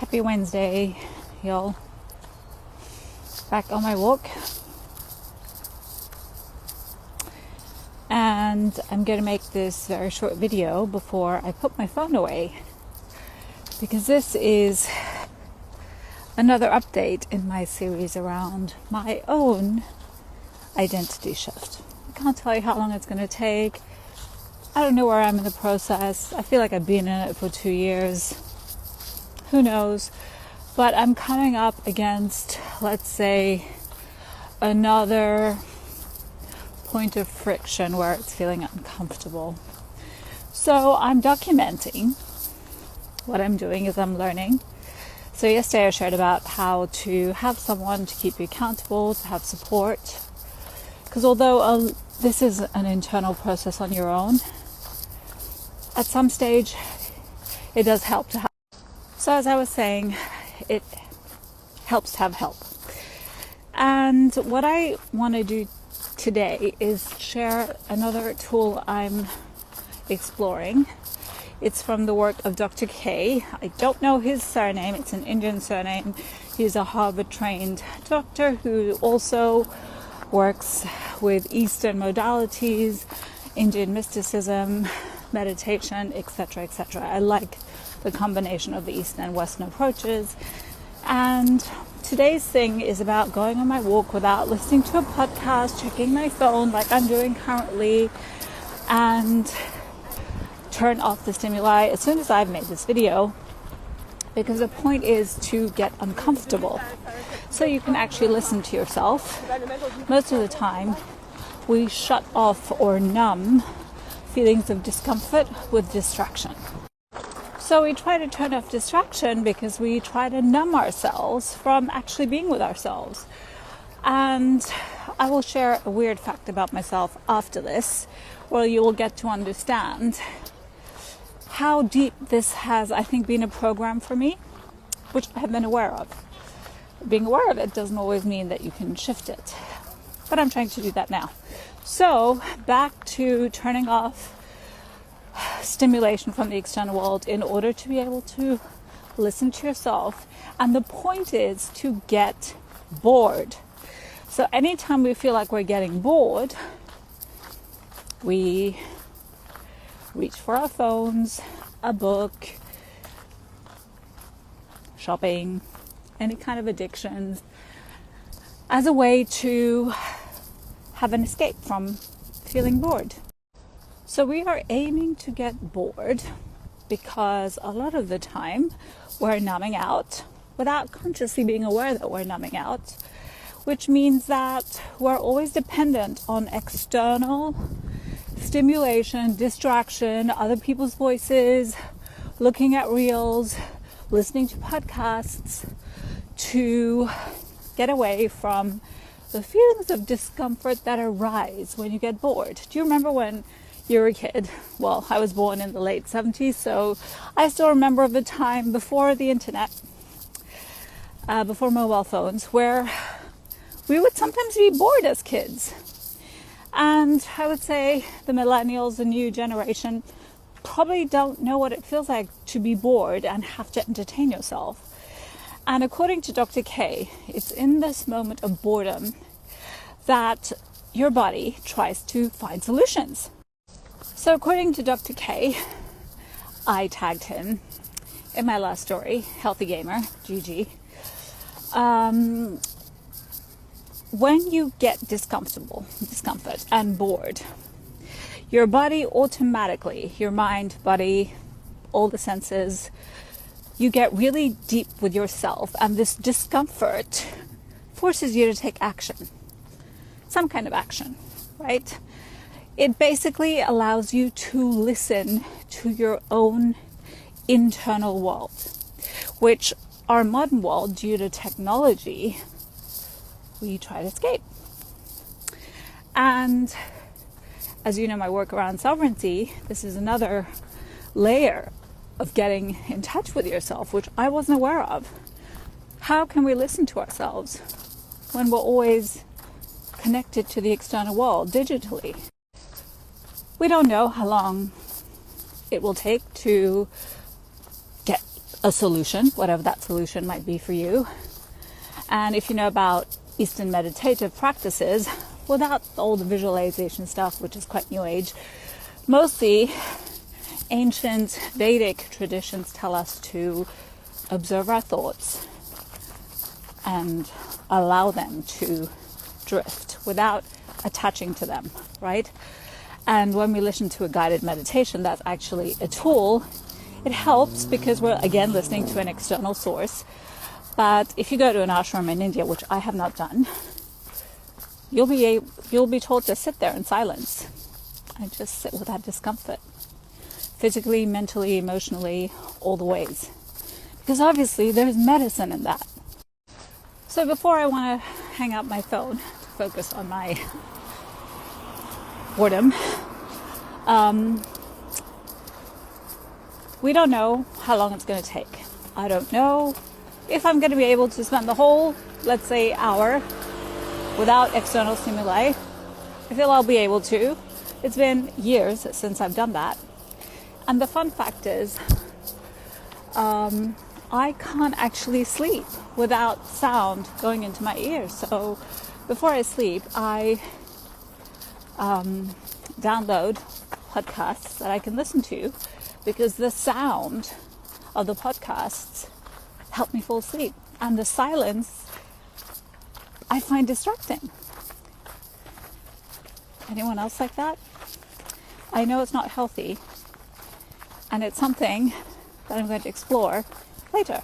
Happy Wednesday, y'all. Back on my walk. And I'm going to make this very short video before I put my phone away, because this is another update in my series around my own identity shift. I can't tell you how long it's going to take. I don't know where I'm in the process. I feel like I've been in it for 2 years. Who knows? But I'm coming up against, let's say, another point of friction where it's feeling uncomfortable. So I'm documenting what I'm doing as I'm learning. So yesterday I shared about how to have someone to keep you accountable, to have support. Because although this is an internal process on your own, at some stage it does help to have. So as I was saying, it helps to have help. And what I want to do today is share another tool I'm exploring. It's from the work of Dr. K. I don't know his surname. It's an Indian surname. He's a Harvard-trained doctor who also works with Eastern modalities, Indian mysticism, meditation, etc., etc. I like the combination of the Eastern and Western approaches. And today's thing is about going on my walk without listening to a podcast, checking my phone like I'm doing currently, and turn off the stimuli as soon as I've made this video, because the point is to get uncomfortable so you can actually listen to yourself. Most of the time we shut off or numb feelings of discomfort with distraction. So we try to turn off distraction because we try to numb ourselves from actually being with ourselves. And I will share a weird fact about myself after this, where you will get to understand how deep this has, I think, been a program for me, which I have been aware of. Being aware of it doesn't always mean that you can shift it, but I'm trying to do that now. So back to turning off stimulation from the external world in order to be able to listen to yourself. And the point is to get bored. So anytime we feel like we're getting bored, we reach for our phones, a book, shopping, any kind of addictions, as a way to have an escape from feeling bored. So we are aiming to get bored because a lot of the time we're numbing out without consciously being aware that we're numbing out, which means that we're always dependent on external stimulation, distraction, other people's voices, looking at reels, listening to podcasts to get away from the feelings of discomfort that arise when you get bored. Do you remember when you were a kid? Well, I was born in the late 70s, so I still remember the time before the internet, before mobile phones, where we would sometimes be bored as kids. And I would say the millennials, the new generation, probably don't know what it feels like to be bored and have to entertain yourself. And according to Dr. K, it's in this moment of boredom that your body tries to find solutions. So according to Dr. K, I tagged him in my last story, Healthy Gamer, GG. When you get discomfort and bored, your body automatically, your mind, body, all the senses, you get really deep with yourself, and this discomfort forces you to take action, some kind of action, right? It basically allows you to listen to your own internal world, which our modern world, due to technology, we try to escape. And as you know, my work around sovereignty, this is another layer of getting in touch with yourself, which I wasn't aware of. How can we listen to ourselves when we're always connected to the external world digitally? We don't know how long it will take to get a solution, whatever that solution might be for you. And if you know about Eastern meditative practices, without all the visualization stuff, which is quite new age, mostly ancient Vedic traditions tell us to observe our thoughts and allow them to drift without attaching to them, right? And when we listen to a guided meditation, that's actually a tool. It helps because we're, again, listening to an external source. But if you go to an ashram in India, which I have not done, you'll be told to sit there in silence and just sit with that discomfort, physically, mentally, emotionally, all the ways. Because obviously there's medicine in that. So before I want to hang up my phone to focus on my boredom, we don't know how long it's going to take. I don't know if I'm going to be able to spend the whole, let's say, hour without external stimuli. I feel I'll be able to. It's been years since I've done that. And the fun fact is, I can't actually sleep without sound going into my ears. So before I sleep, I download podcasts that I can listen to, because the sound of the podcasts help me fall asleep. And the silence I find distracting. Anyone else like that? I know it's not healthy, and it's something that I'm going to explore later.